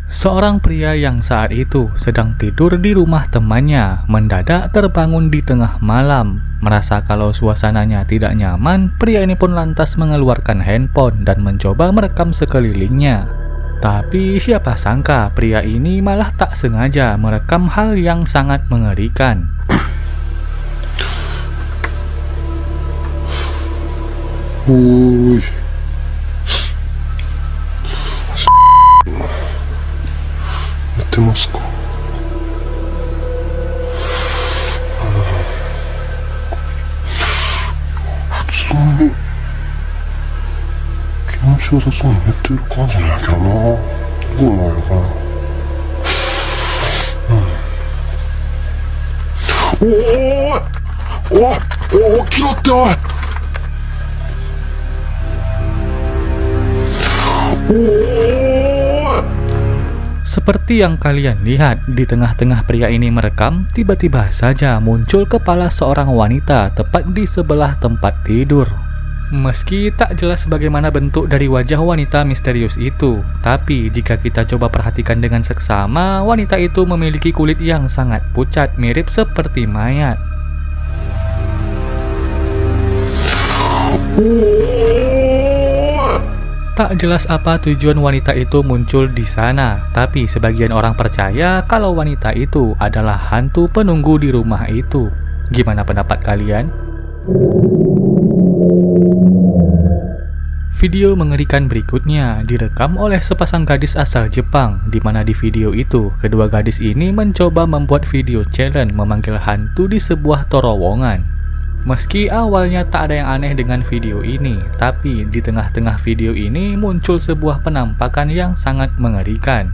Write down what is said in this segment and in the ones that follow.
Seorang pria yang saat itu sedang tidur di rumah temannya mendadak terbangun di tengah malam. Merasa kalau suasananya tidak nyaman, pria ini pun lantas mengeluarkan handphone dan mencoba merekam sekelilingnya. Tapi siapa sangka pria ini malah tak sengaja merekam hal yang sangat mengerikan. Woi,寝てますか？普通に気持ちよさそうに寝てる感じなんやけどな。どうなんやかな。おいおい起きろっておい。Seperti yang kalian lihat, di tengah-tengah pria ini merekam, tiba-tiba saja muncul kepala seorang wanita tepat di sebelah tempat tidur. Meski tak jelas bagaimana bentuk dari wajah wanita misterius itu, tapi jika kita coba perhatikan dengan seksama, wanita itu memiliki kulit yang sangat pucat, mirip seperti mayat. Tak jelas apa tujuan wanita itu muncul di sana, tapi sebagian orang percaya kalau wanita itu adalah hantu penunggu di rumah itu. Gimana pendapat kalian? Video mengerikan berikutnya direkam oleh sepasang gadis asal Jepang, di mana di video itu kedua gadis ini mencoba membuat video challenge memanggil hantu di sebuah terowongan. Meski awalnya tak ada yang aneh dengan video ini, tapi di tengah-tengah video ini muncul sebuah penampakan yang sangat mengerikan.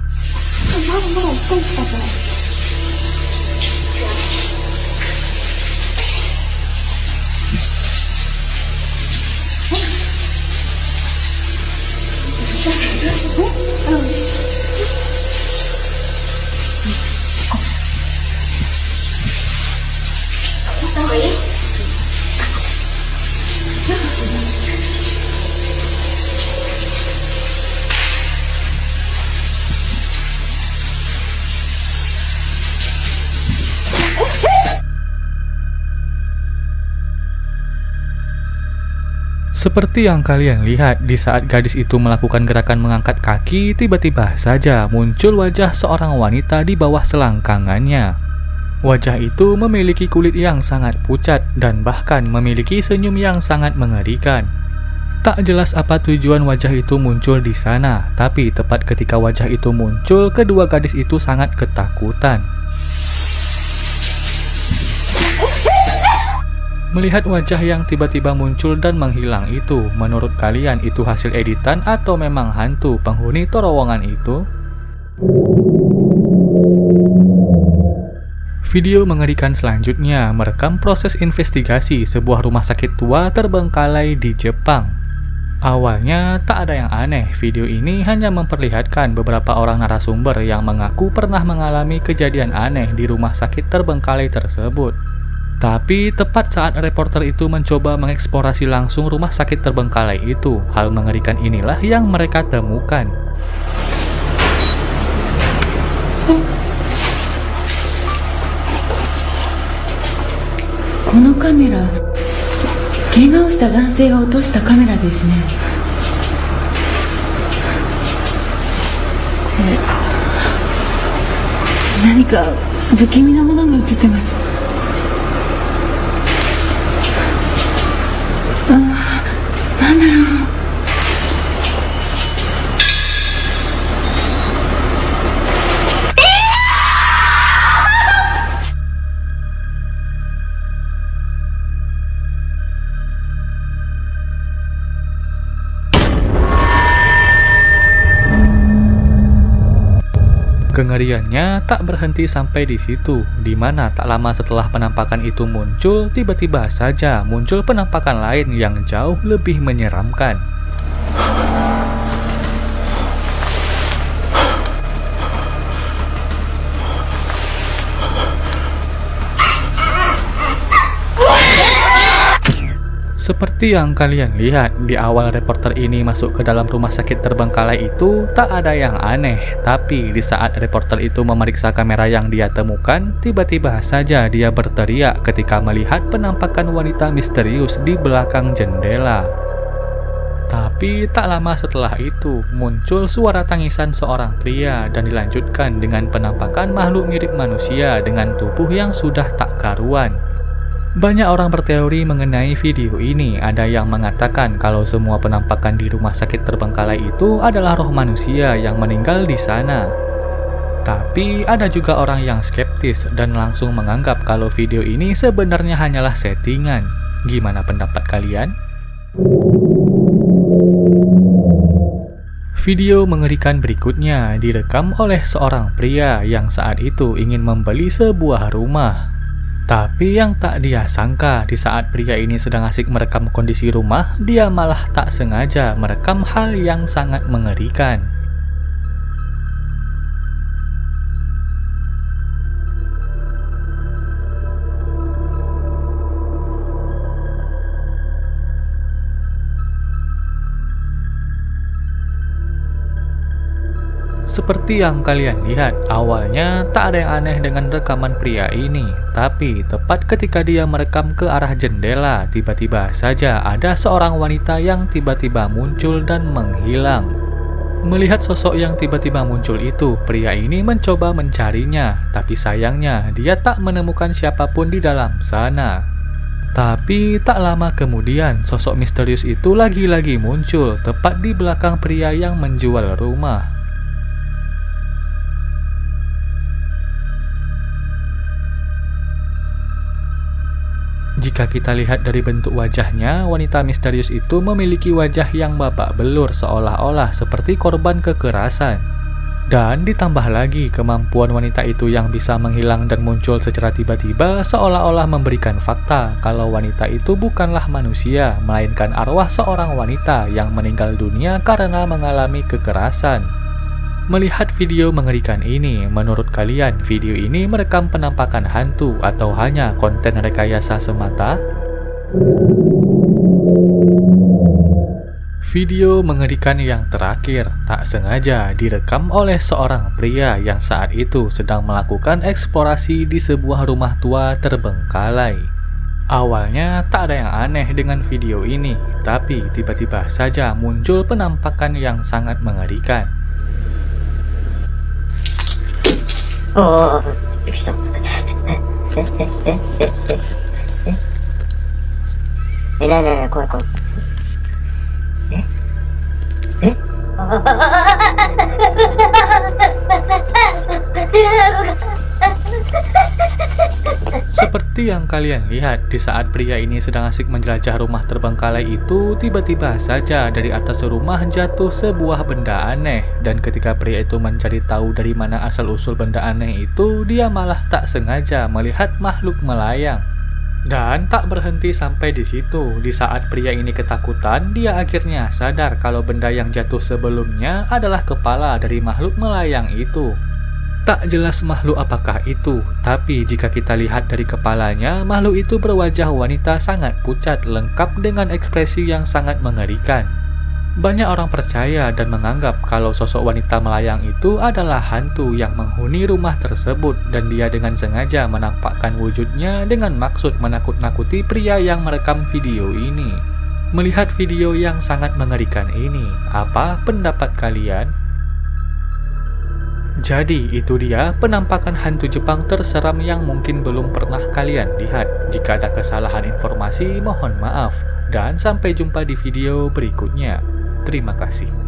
Seperti yang kalian lihat, di saat gadis itu melakukan gerakan mengangkat kaki, tiba-tiba saja muncul wajah seorang wanita di bawah selangkangannya. Wajah itu memiliki kulit yang sangat pucat dan bahkan memiliki senyum yang sangat mengerikan. Tak jelas apa tujuan wajah itu muncul di sana, tapi tepat ketika wajah itu muncul, kedua gadis itu sangat ketakutan. Melihat wajah yang tiba-tiba muncul dan menghilang itu, menurut kalian itu hasil editan atau memang hantu penghuni terowongan itu? Video mengerikan selanjutnya merekam proses investigasi sebuah rumah sakit tua terbengkalai di Jepang. Awalnya tak ada yang aneh, video ini hanya memperlihatkan beberapa orang narasumber yang mengaku pernah mengalami kejadian aneh di rumah sakit terbengkalai tersebut. Tapi tepat saat reporter itu mencoba mengeksplorasi langsung rumah sakit terbengkalai itu, hal mengerikan inilah yang mereka temukan. Kono kamera, 怪我をした男性が落としたカメラですね。これ何か不気味なものが映ってます。なんだろう。Kengeriannya tak berhenti sampai di situ, di mana tak lama setelah penampakan itu muncul, tiba-tiba saja muncul penampakan lain yang jauh lebih menyeramkan. Seperti yang kalian lihat, di awal reporter ini masuk ke dalam rumah sakit terbengkalai itu tak ada yang aneh. Tapi di saat reporter itu memeriksa kamera yang dia temukan, tiba-tiba saja dia berteriak ketika melihat penampakan wanita misterius di belakang jendela. Tapi tak lama setelah itu, muncul suara tangisan seorang pria dan dilanjutkan dengan penampakan makhluk mirip manusia dengan tubuh yang sudah tak karuan. Banyak orang berteori mengenai video ini. Ada yang mengatakan kalau semua penampakan di rumah sakit terbengkalai itu adalah roh manusia yang meninggal di sana. Tapi ada juga orang yang skeptis dan langsung menganggap kalau video ini sebenarnya hanyalah settingan. Gimana pendapat kalian? Video mengerikan berikutnya direkam oleh seorang pria yang saat itu ingin membeli sebuah rumah. Tapi yang tak dia sangka, di saat pria ini sedang asik merekam kondisi rumah, dia malah tak sengaja merekam hal yang sangat mengerikan. Seperti yang kalian lihat, awalnya tak ada yang aneh dengan rekaman pria ini. Tapi tepat ketika dia merekam ke arah jendela, tiba-tiba saja ada seorang wanita yang tiba-tiba muncul dan menghilang. Melihat sosok yang tiba-tiba muncul itu, pria ini mencoba mencarinya. Tapi sayangnya, dia tak menemukan siapapun di dalam sana. Tapi tak lama kemudian, sosok misterius itu lagi-lagi muncul tepat di belakang pria yang menjual rumah. Jika kita lihat dari bentuk wajahnya, wanita misterius itu memiliki wajah yang babak belur seolah-olah seperti korban kekerasan. Dan ditambah lagi kemampuan wanita itu yang bisa menghilang dan muncul secara tiba-tiba seolah-olah memberikan fakta kalau wanita itu bukanlah manusia, melainkan arwah seorang wanita yang meninggal dunia karena mengalami kekerasan. Melihat video mengerikan ini, menurut kalian video ini merekam penampakan hantu atau hanya konten rekayasa semata? Video mengerikan yang terakhir tak sengaja direkam oleh seorang pria yang saat itu sedang melakukan eksplorasi di sebuah rumah tua terbengkalai. Awalnya tak ada yang aneh dengan video ini, tapi tiba-tiba saja muncul penampakan yang sangat mengerikan. Oh, びっくりした。な、怖い。Seperti yang kalian lihat, di saat pria ini sedang asik menjelajah rumah terbengkalai itu, tiba-tiba saja dari atas rumah jatuh sebuah benda aneh. Dan ketika pria itu mencari tahu dari mana asal-usul benda aneh itu, dia malah tak sengaja melihat makhluk melayang. Dan tak berhenti sampai di situ. Di saat pria ini ketakutan, dia akhirnya sadar kalau benda yang jatuh sebelumnya adalah kepala dari makhluk melayang itu. Tak jelas makhluk apakah itu, tapi jika kita lihat dari kepalanya, makhluk itu berwajah wanita sangat pucat, lengkap dengan ekspresi yang sangat mengerikan. Banyak orang percaya dan menganggap kalau sosok wanita melayang itu adalah hantu yang menghuni rumah tersebut, dan dia dengan sengaja menampakkan wujudnya dengan maksud menakut-nakuti pria yang merekam video ini. Melihat video yang sangat mengerikan ini, apa pendapat kalian? Jadi itu dia penampakan hantu Jepang terseram yang mungkin belum pernah kalian lihat. Jika ada kesalahan informasi, mohon maaf. Dan sampai jumpa di video berikutnya. Terima kasih.